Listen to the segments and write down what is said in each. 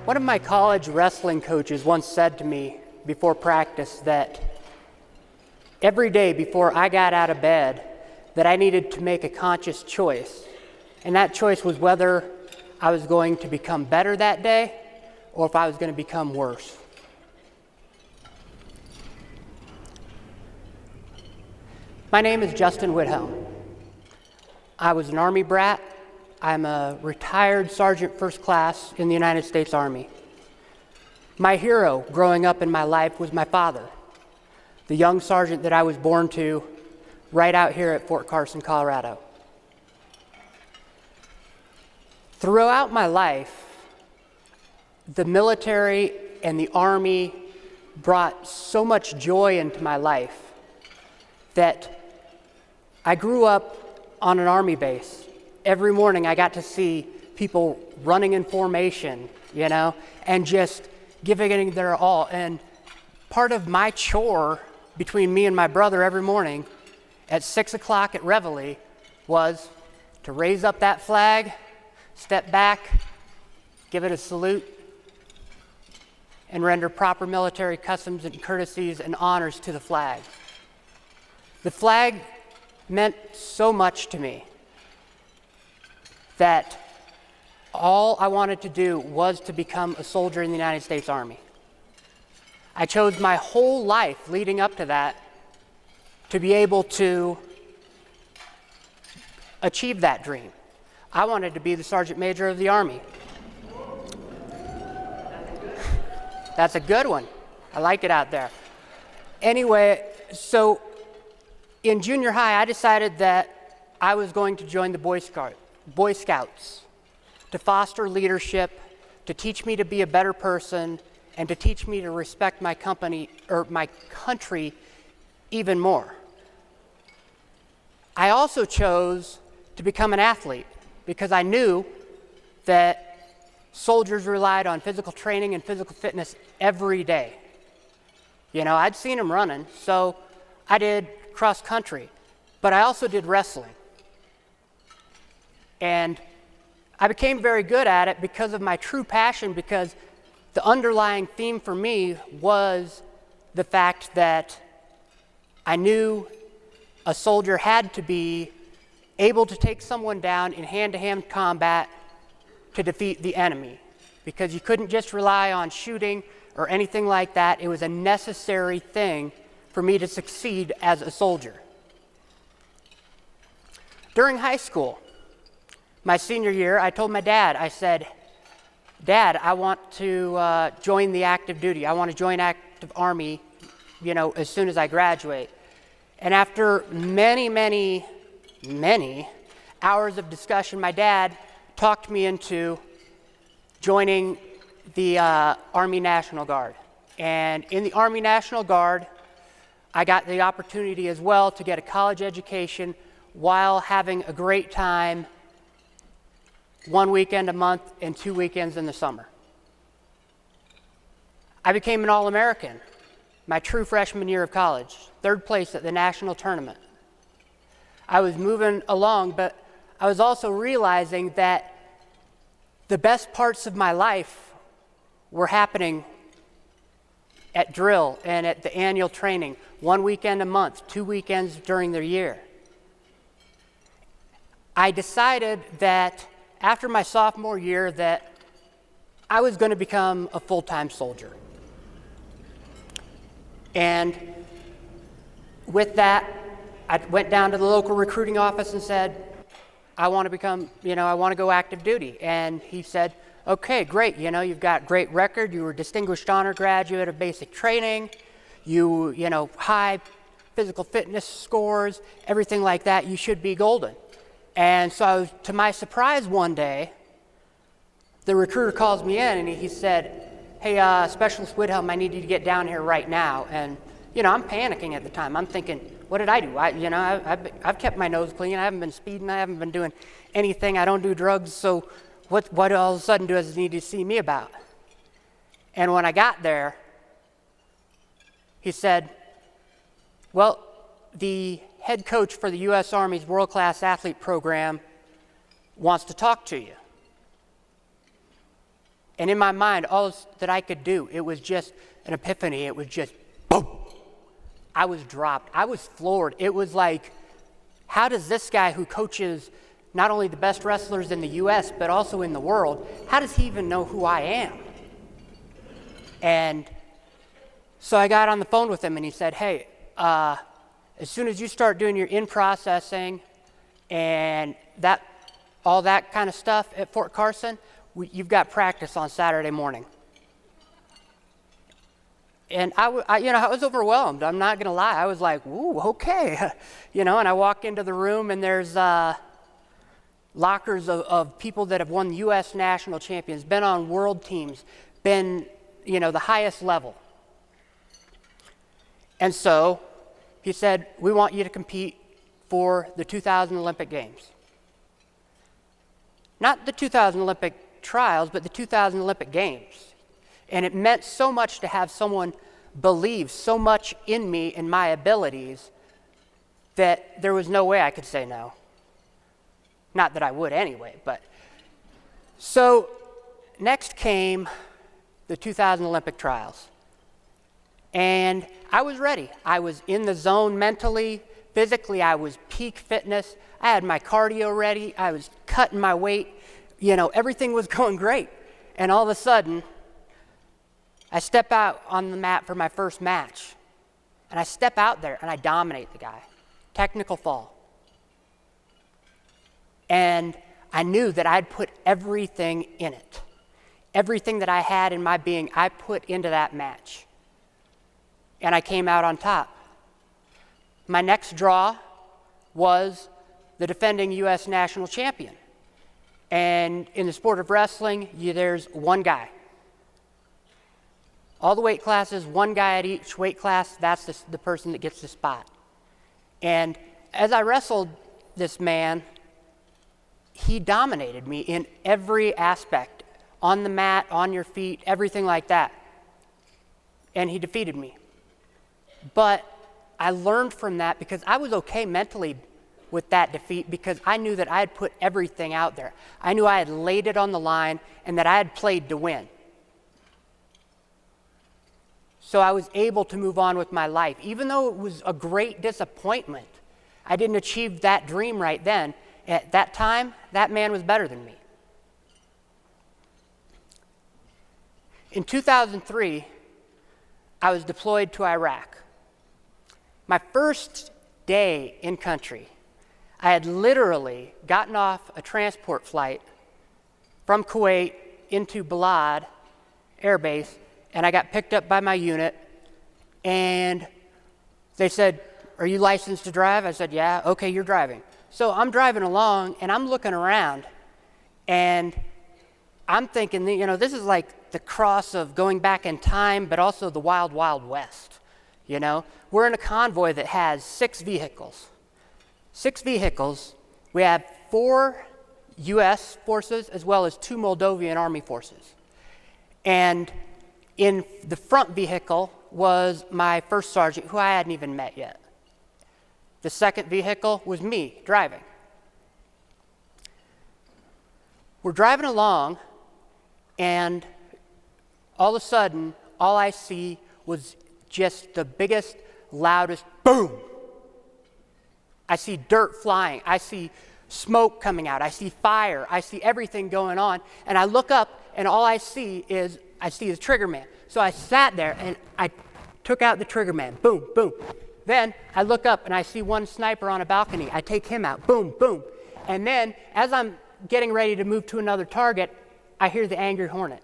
One of my college wrestling coaches once said to me before practice that every day before I got out of bed that I needed to make a conscious choice. And that choice was whether I was going to become better that day or if I was going to become worse. My name is Justin Widhalm. I was an Army brat. I'm a retired Sergeant First Class in the United States Army. My hero growing up in my life was my father, the young sergeant that I was born to right out here at Fort Carson, Colorado. Throughout my life, the military and the Army brought so much joy into my life that I grew up on an Army base. Every morning I got to see people running in formation, and just giving it their all. And part of my chore between me and my brother every morning at 6 o'clock at Reveille was to raise up that flag, step back, give it a salute, and render proper military customs and courtesies and honors to the flag. The flag meant so much to me that all I wanted to do was to become a soldier in the United States Army. I chose my whole life leading up to that to be able to achieve that dream. I wanted to be the Sergeant Major of the Army. That's a good one. I like it out there. Anyway, so in junior high, I decided that I was going to join the Boy Scouts to foster leadership, to teach me to be a better person, and to teach me to respect my country even more. I also chose to become an athlete because I knew that soldiers relied on physical training and physical fitness every day. I'd seen them running, so I did cross country, but I also did wrestling. And I became very good at it because of my true passion, because the underlying theme for me was the fact that I knew a soldier had to be able to take someone down in hand-to-hand combat to defeat the enemy, because you couldn't just rely on shooting or anything like that. It was a necessary thing for me to succeed as a soldier. During high school, my senior year, I told my dad, I said, "Dad, I want to join the active duty. I want to join active Army, as soon as I graduate." And after many, many, many hours of discussion, my dad talked me into joining the Army National Guard. And in the Army National Guard, I got the opportunity as well to get a college education while having a great time 1 weekend a month and 2 weekends in the summer. I became an All-American my true freshman year of college, 3rd place at the national tournament. I was moving along, but I was also realizing that the best parts of my life were happening at drill and at the annual training, 1 weekend a month, 2 weekends during the year. I decided that after my sophomore year that I was going to become a full-time soldier. And with that, I went down to the local recruiting office and said, I want to go active duty. And he said, okay, great, you've got great record, you were a distinguished honor graduate of basic training, you high physical fitness scores, everything like that, you should be golden. And so to my surprise one day, the recruiter calls me in and he said, hey, Specialist Widhalm, I need you to get down here right now. And, I'm panicking at the time. I'm thinking, what did I do? I've kept my nose clean. I haven't been speeding. I haven't been doing anything. I don't do drugs. So what all of a sudden does he need to see me about? And when I got there, he said, well, the head coach for the U.S. Army's World-Class Athlete Program wants to talk to you. And in my mind, all that I could do, it was just an epiphany. It was just boom. I was dropped. I was floored. It was like, how does this guy who coaches not only the best wrestlers in the US, but also in the world, how does he even know who I am? And so I got on the phone with him and he said, hey, as soon as you start doing your in-processing and all that kind of stuff at Fort Carson, you've got practice on Saturday morning. And I was overwhelmed. I'm not going to lie. I was like, ooh, okay. And I walk into the room and there's lockers of people that have won U.S. national champions, been on world teams, been, the highest level. And so he said, we want you to compete for the 2000 Olympic Games. Not the 2000 Olympic trials, but the 2000 Olympic Games. And it meant so much to have someone believe so much in me and my abilities that there was no way I could say no. Not that I would anyway, but. So next came the 2000 Olympic trials. And I was ready. I was in the zone mentally, physically, I was peak fitness. I had my cardio ready. I was cutting my weight. Everything was going great. And all of a sudden, I step out on the mat for my first match. And I step out there and I dominate the guy. Technical fall. And I knew that I'd put everything in it. Everything that I had in my being, I put into that match. And I came out on top. My next draw was the defending U.S. national champion. And in the sport of wrestling, there's one guy. All the weight classes, one guy at each weight class, that's the person that gets the spot. And as I wrestled this man, he dominated me in every aspect, on the mat, on your feet, everything like that. And he defeated me. But I learned from that because I was okay mentally with that defeat because I knew that I had put everything out there. I knew I had laid it on the line and that I had played to win. So I was able to move on with my life. Even though it was a great disappointment, I didn't achieve that dream right then. At that time, that man was better than me. In 2003, I was deployed to Iraq. My first day in country, I had literally gotten off a transport flight from Kuwait into Balad Air Base, and I got picked up by my unit, and they said, "Are you licensed to drive?" I said, "Yeah." "Okay, you're driving." So I'm driving along, and I'm looking around, and I'm thinking, this is like the cross of going back in time, but also the wild, wild west. We're in a convoy that has 6 vehicles. 6 vehicles. We have 4 U.S. forces as well as 2 Moldovan army forces. And in the front vehicle was my first sergeant, who I hadn't even met yet. The second vehicle was me driving. We're driving along, and all of a sudden, all I see was just the biggest, loudest boom. I see dirt flying. I see smoke coming out. I see fire. I see everything going on. And I look up, and all I see is the trigger man. So I sat there, and I took out the trigger man. Boom, boom. Then I look up, and I see one sniper on a balcony. I take him out. Boom, boom. And then, as I'm getting ready to move to another target, I hear the Angry Hornet.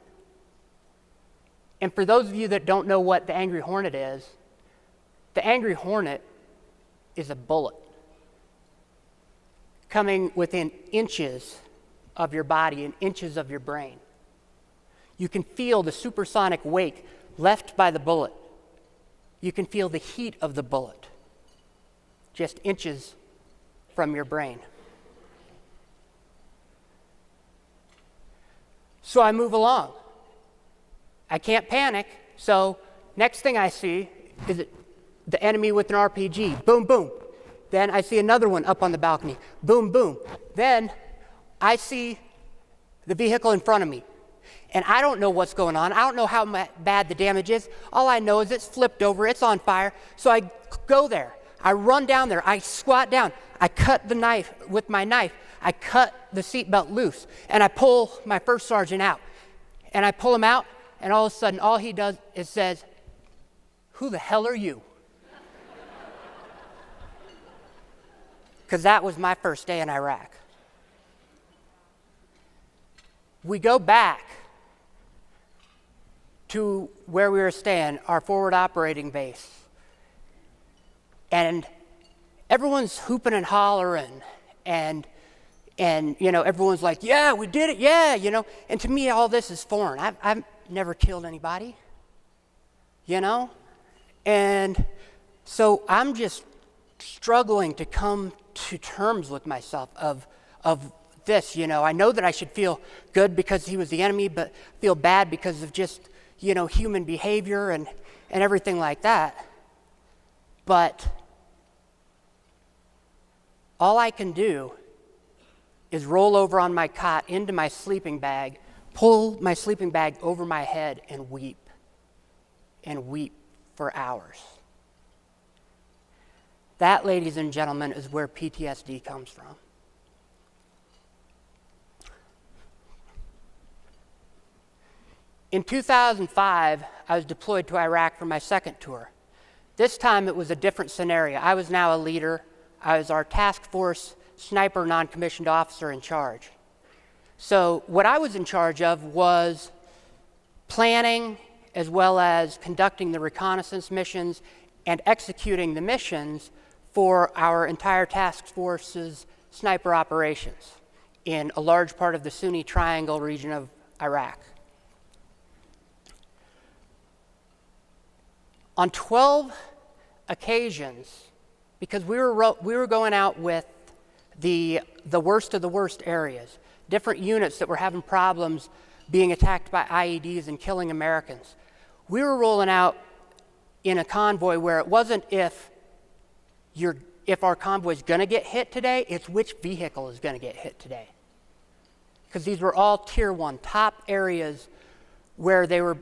And for those of you that don't know what the Angry Hornet is, the Angry Hornet is a bullet coming within inches of your body and inches of your brain. You can feel the supersonic wake left by the bullet. You can feel the heat of the bullet just inches from your brain. So I move along. I can't panic, so next thing I see is the enemy with an RPG. Boom, boom. Then I see another one up on the balcony. Boom, boom. Then I see the vehicle in front of me. And I don't know what's going on. I don't know how bad the damage is. All I know is it's flipped over, it's on fire. So I go there. I run down there. I squat down. I cut the knife with my knife. I cut the seatbelt loose. And I pull my first sergeant out. And I pull him out, and all of a sudden, all he does is says, "Who the hell are you?" Because that was my first day in Iraq. We go back to where we were staying, our forward operating base. And everyone's hooping and hollering, and everyone's like, "Yeah, we did it, yeah," And to me, all this is foreign. I've never killed anybody, And so I'm just struggling to come to terms with myself of this, I know that I should feel good because he was the enemy, but feel bad because of just, human behavior and everything like that. But all I can do is roll over on my cot into my sleeping bag, pull my sleeping bag over my head and weep for hours. That, ladies and gentlemen, is where PTSD comes from. In 2005, I was deployed to Iraq for my second tour. This time it was a different scenario. I was now a leader. I was our task force sniper non-commissioned officer in charge. So what I was in charge of was planning as well as conducting the reconnaissance missions and executing the missions for our entire task force's sniper operations in a large part of the Sunni Triangle region of Iraq. On 12 occasions, because we were going out with the worst of the worst areas, different units that were having problems being attacked by IEDs and killing Americans. We were rolling out in a convoy where it wasn't if our convoy is going to get hit today, it's which vehicle is going to get hit today. Because these were all tier 1, top areas where they were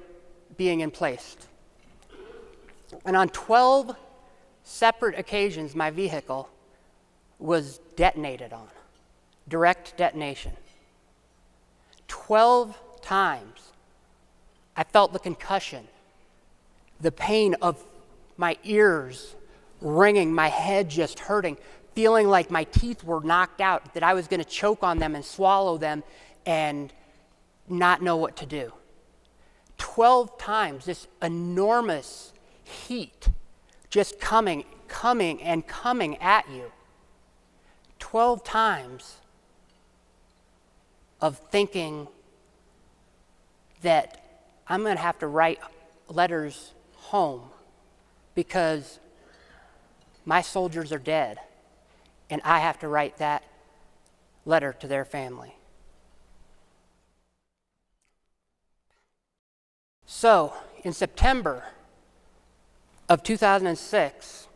being emplaced. And on 12 separate occasions, my vehicle was detonated on, direct detonation. 12 times, I felt the concussion, the pain of my ears ringing, my head just hurting, feeling like my teeth were knocked out, that I was going to choke on them and swallow them and not know what to do. 12 times, this enormous heat just coming at you. 12 times of thinking that I'm going to have to write letters home because my soldiers are dead and I have to write that letter to their family. So, in September of 2006,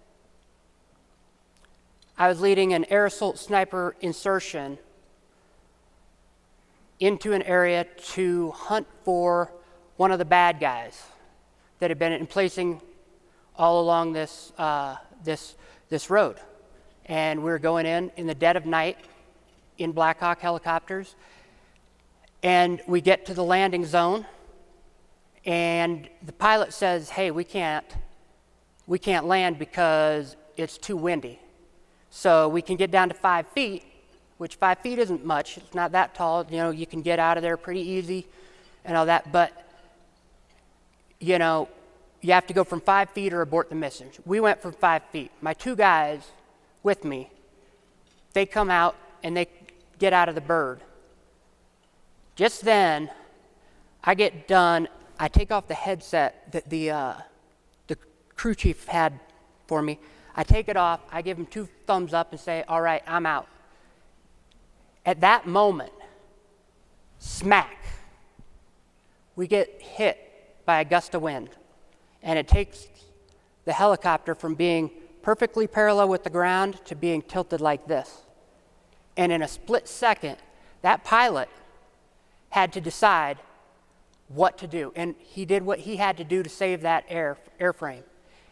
I was leading an air assault sniper insertion into an area to hunt for one of the bad guys that had been emplacing all along this road. And we were going in the dead of night in Black Hawk helicopters, and we get to the landing zone, and the pilot says, "Hey, we can't land because it's too windy. So we can get down to 5 feet," which 5 feet isn't much. It's not that tall. You can get out of there pretty easy and all that. But, you have to go from 5 feet or abort the mission. We went from 5 feet. My 2 guys with me, they come out and they get out of the bird. Just then, I get done. I take off the headset that the crew chief had for me. I take it off, I give him 2 thumbs up and say, "All right, I'm out." At that moment, smack, we get hit by a gust of wind, and it takes the helicopter from being perfectly parallel with the ground to being tilted like this. And in a split second, that pilot had to decide, what to do. And he did what he had to do to save that airframe,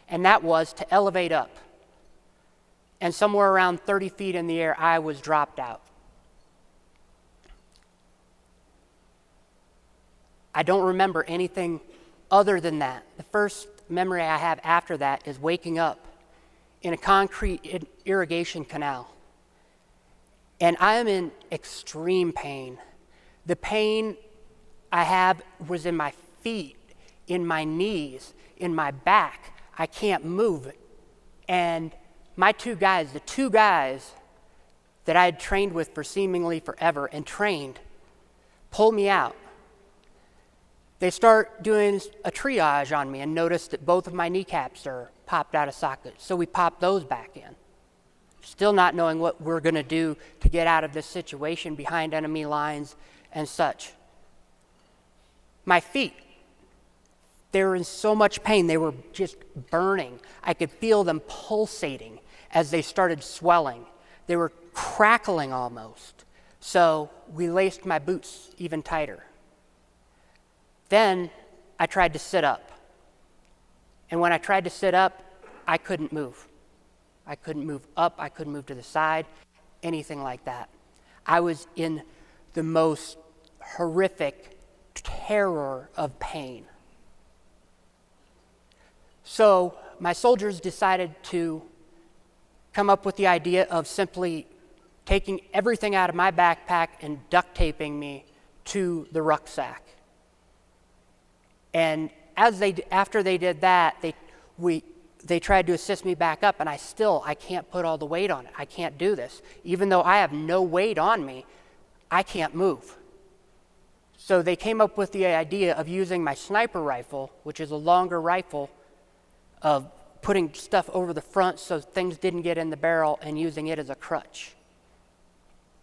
and that was to elevate up. And somewhere around 30 feet in the air, I was dropped out. I don't remember anything other than that. The first memory I have after that is waking up in a concrete irrigation canal. And I am in extreme pain. The pain I have was in my feet, in my knees, in my back. I can't move. And my two guys, the two guys that I had trained with for seemingly forever and trained, pull me out. They start doing a triage on me and notice that both of my kneecaps are popped out of socket. So we pop those back in. Still not knowing what we're going to do to get out of this situation behind enemy lines and such. My feet, they were in so much pain. They were just burning. I could feel them pulsating as they started swelling. They were crackling almost. So we laced my boots even tighter. Then I tried to sit up. And when I tried to sit up, I couldn't move. I couldn't move up, I couldn't move to the side, anything like that. I was in the most horrific terror of pain. So my soldiers decided to come up with the idea of simply taking everything out of my backpack and duct taping me to the rucksack. And after they did that, they tried to assist me back up, and I can't put all the weight on it. I can't do this. Even though I have no weight on me, I can't move. So they came up with the idea of using my sniper rifle, which is a longer rifle, of putting stuff over the front so things didn't get in the barrel, and using it as a crutch.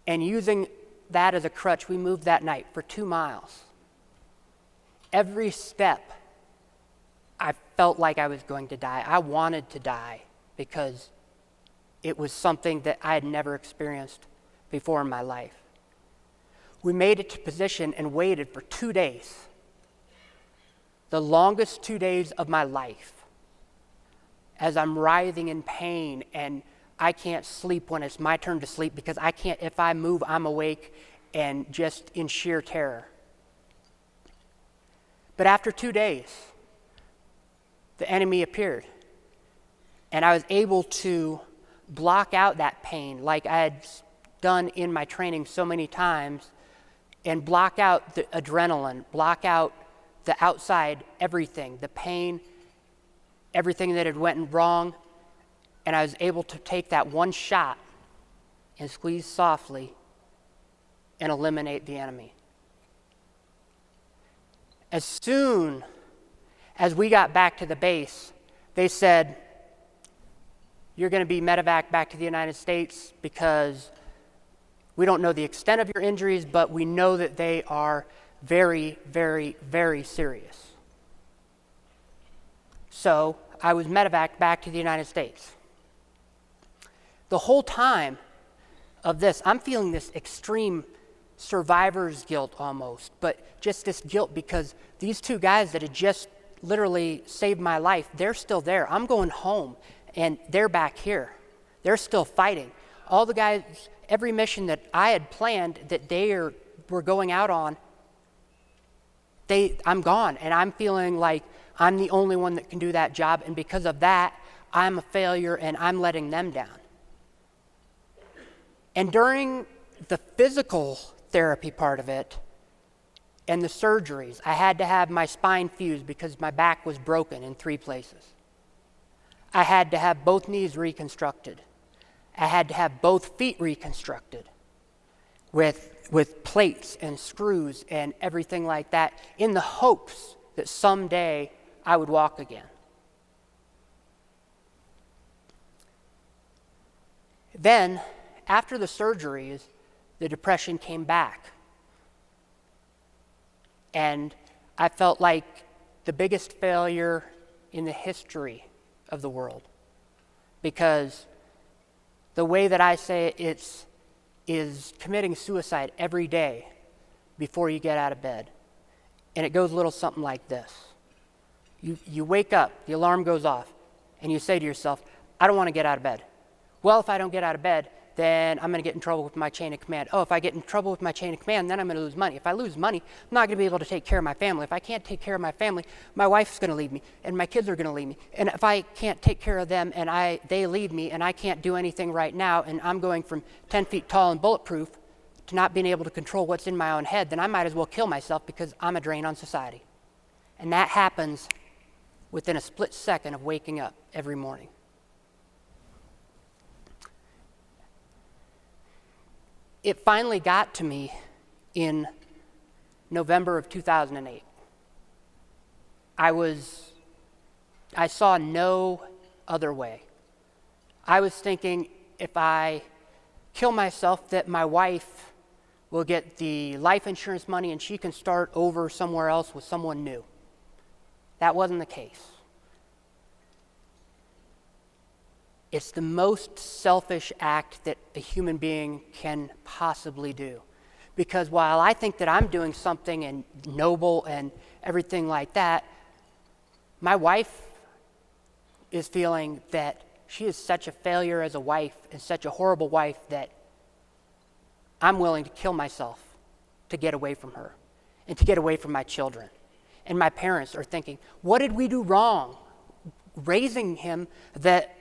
And using that as a crutch, we moved that night for 2 miles. Every step, I felt like I was going to die. I wanted to die because it was something that I had never experienced before in my life. We made it to position and waited for 2 days, the longest 2 days of my life, as I'm writhing in pain and I can't sleep when it's my turn to sleep because I can't, if I move, I'm awake and just in sheer terror. But after 2 days, the enemy appeared, and I was able to block out that pain like I had done in my training so many times, and block out the adrenaline, block out the outside everything, the pain, everything that had went wrong, and I was able to take that one shot and squeeze softly and eliminate the enemy. As soon as we got back to the base, they said, "You're going to be medevac back to the United States because we don't know the extent of your injuries, but we know that they are very, very, very serious." So I was medevac back to the United States. The whole time of this, I'm feeling this extreme survivor's guilt almost, but just this guilt because these two guys that had just literally saved my life, they're still there. I'm going home, and they're back here. They're still fighting. All the guys, every mission that I had planned that were going out on, I'm gone, and I'm feeling like I'm the only one that can do that job, and because of that, I'm a failure, and I'm letting them down. And during the physical therapy part of it and the surgeries, I had to have my spine fused because my back was broken in 3 places. I had to have both knees reconstructed. I had to have both feet reconstructed with plates and screws and everything like that in the hopes that someday I would walk again. Then, after the surgeries, the depression came back. And I felt like the biggest failure in the history of the world. Because the way that I say it is committing suicide every day before you get out of bed. And it goes a little something like this. You wake up, the alarm goes off, and you say to yourself, I don't want to get out of bed. Well, if I don't get out of bed, then I'm going to get in trouble with my chain of command. Oh, if I get in trouble with my chain of command, then I'm going to lose money. If I lose money, I'm not going to be able to take care of my family. If I can't take care of my family, my wife's going to leave me, and my kids are going to leave me. And if I can't take care of them and they leave me and I can't do anything right now, and I'm going from 10 feet tall and bulletproof to not being able to control what's in my own head, then I might as well kill myself because I'm a drain on society. And that happens within a split second of waking up every morning. It finally got to me in November of 2008. I saw no other way. I was thinking if I kill myself that my wife will get the life insurance money and she can start over somewhere else with someone new. That wasn't the case. It's the most selfish act that a human being can possibly do. Because while I think that I'm doing something and noble and everything like that, my wife is feeling that she is such a failure as a wife and such a horrible wife that I'm willing to kill myself to get away from her and to get away from my children. And my parents are thinking, what did we do wrong raising him that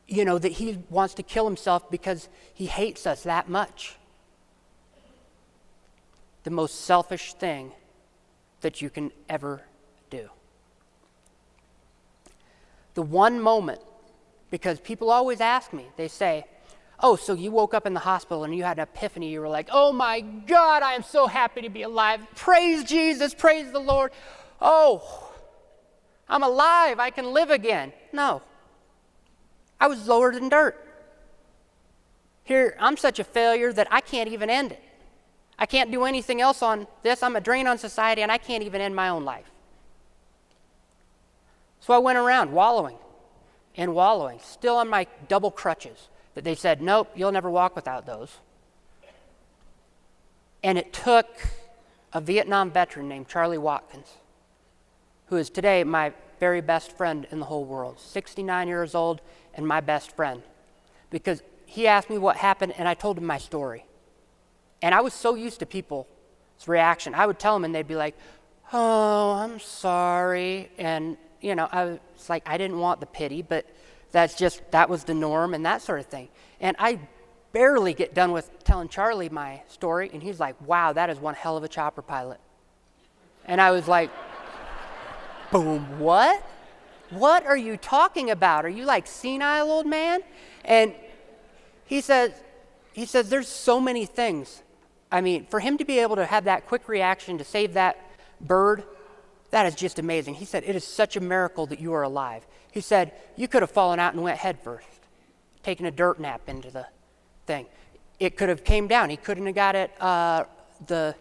he wants to kill himself because he hates us that much? The most selfish thing that you can ever do. The one moment, because people always ask me, they say, oh, so you woke up in the hospital and you had an epiphany. You were like, oh my God, I am so happy to be alive. Praise Jesus, praise the Lord. Oh, I'm alive, I can live again. No. I was lower than dirt. Here, I'm such a failure that I can't even end it. I can't do anything else on this. I'm a drain on society, and I can't even end my own life. So I went around wallowing, still on my double crutches that they said, nope, you'll never walk without those. And it took a Vietnam veteran named Charlie Watkins, who is today my very best friend in the whole world, 69 years old, and my best friend, because he asked me what happened and I told him my story. And I was so used to people's reaction. I would tell them and they'd be like, oh, I'm sorry. And, I was like, I didn't want the pity, but that was the norm and that sort of thing. And I barely get done with telling Charlie my story and he's like, wow, that is one hell of a chopper pilot. And I was like, boom, what? What are you talking about? Are you like senile, old man? And he says, there's so many things. I mean, for him to be able to have that quick reaction to save that bird, that is just amazing. He said, it is such a miracle that you are alive. He said, you could have fallen out and went head first, taken a dirt nap into the thing. It could have came down. He couldn't have got it, the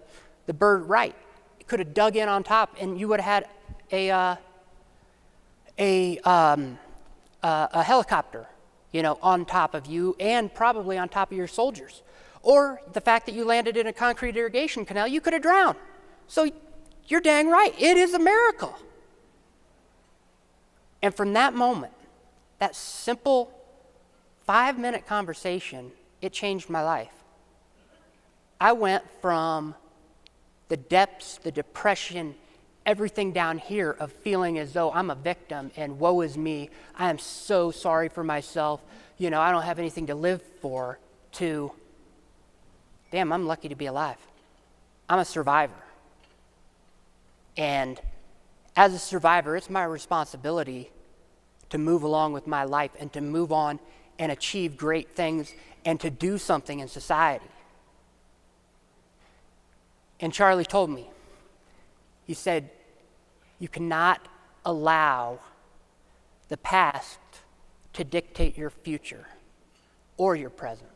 bird right. He could have dug in on top and you would have had a helicopter, on top of you and probably on top of your soldiers. Or the fact that you landed in a concrete irrigation canal, you could have drowned. So you're dang right, it is a miracle. And from that moment, that simple 5-minute conversation, it changed my life. I went from the depths, the depression, everything down here of feeling as though I'm a victim and woe is me, I am so sorry for myself, I don't have anything to live for, to, damn, I'm lucky to be alive. I'm a survivor. And as a survivor, it's my responsibility to move along with my life and to move on and achieve great things and to do something in society. And Charlie told me, he said, you cannot allow the past to dictate your future or your present.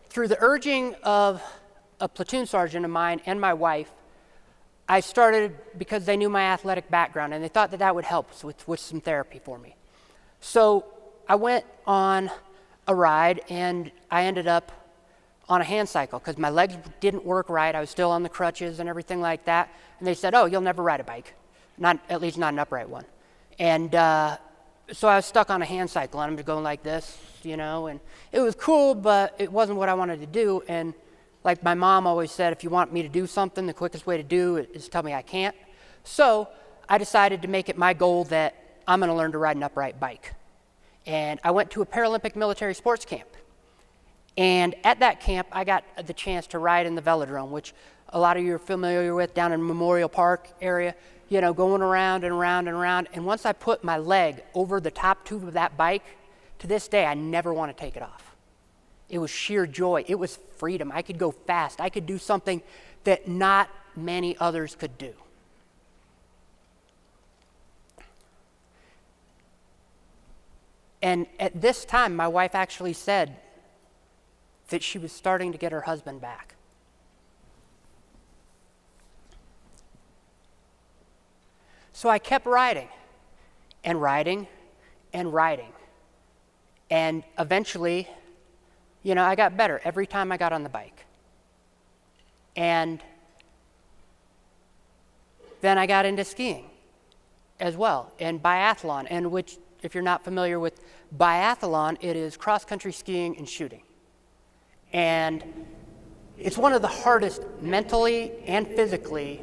Through the urging of a platoon sergeant of mine and my wife, I started, because they knew my athletic background and they thought that would help with some therapy for me. So I went on a ride and I ended up on a hand cycle because my legs didn't work right. I was still on the crutches and everything like that. And they said, oh, you'll never ride a bike, at least not an upright one. And so I was stuck on a hand cycle, and I'm just going like this, and it was cool, but it wasn't what I wanted to do. And like my mom always said, if you want me to do something, the quickest way to do it is tell me I can't. So I decided to make it my goal that I'm going to learn to ride an upright bike. And I went to a Paralympic military sports camp. And at that camp, I got the chance to ride in the velodrome, which a lot of you are familiar with down in Memorial Park area, going around and around and around. And once I put my leg over the top tube of that bike, to this day, I never want to take it off. It was sheer joy. It was freedom. I could go fast. I could do something that not many others could do. And at this time, my wife actually said that she was starting to get her husband back. So I kept riding and riding and riding. And eventually, I got better every time I got on the bike. And then I got into skiing as well, and biathlon, and which, if you're not familiar with biathlon, it is cross-country skiing and shooting. And it's one of the hardest mentally and physically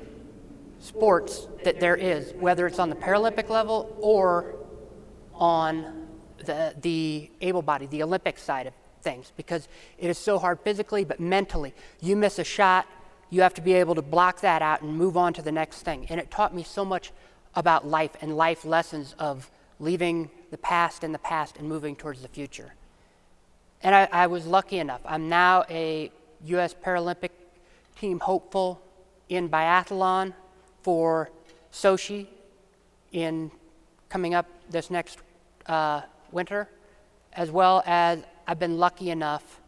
sports that there is, whether it's on the Paralympic level or on the able-bodied, the Olympic side of things, because it is so hard physically, but mentally. You miss a shot, you have to be able to block that out and move on to the next thing. And it taught me so much about life and life lessons of leaving the past in the past and moving towards the future. And I was lucky enough. I'm now a U.S. Paralympic team hopeful in biathlon for Sochi coming up this next winter, as well as I've been lucky enough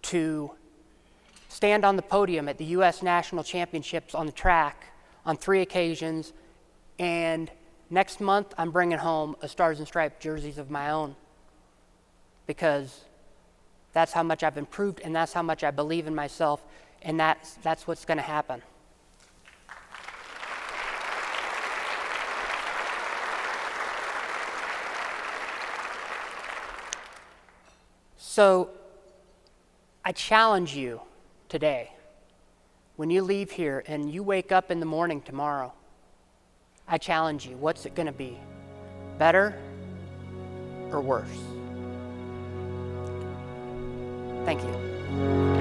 to stand on the podium at the U.S. National Championships on the track on 3 occasions, and next month I'm bringing home a Stars and Stripes jerseys of my own, because that's how much I've improved, and that's how much I believe in myself, and that's what's going to happen. So I challenge you today, when you leave here and you wake up in the morning tomorrow, I challenge you, what's it going to be? Better or worse? Thank you.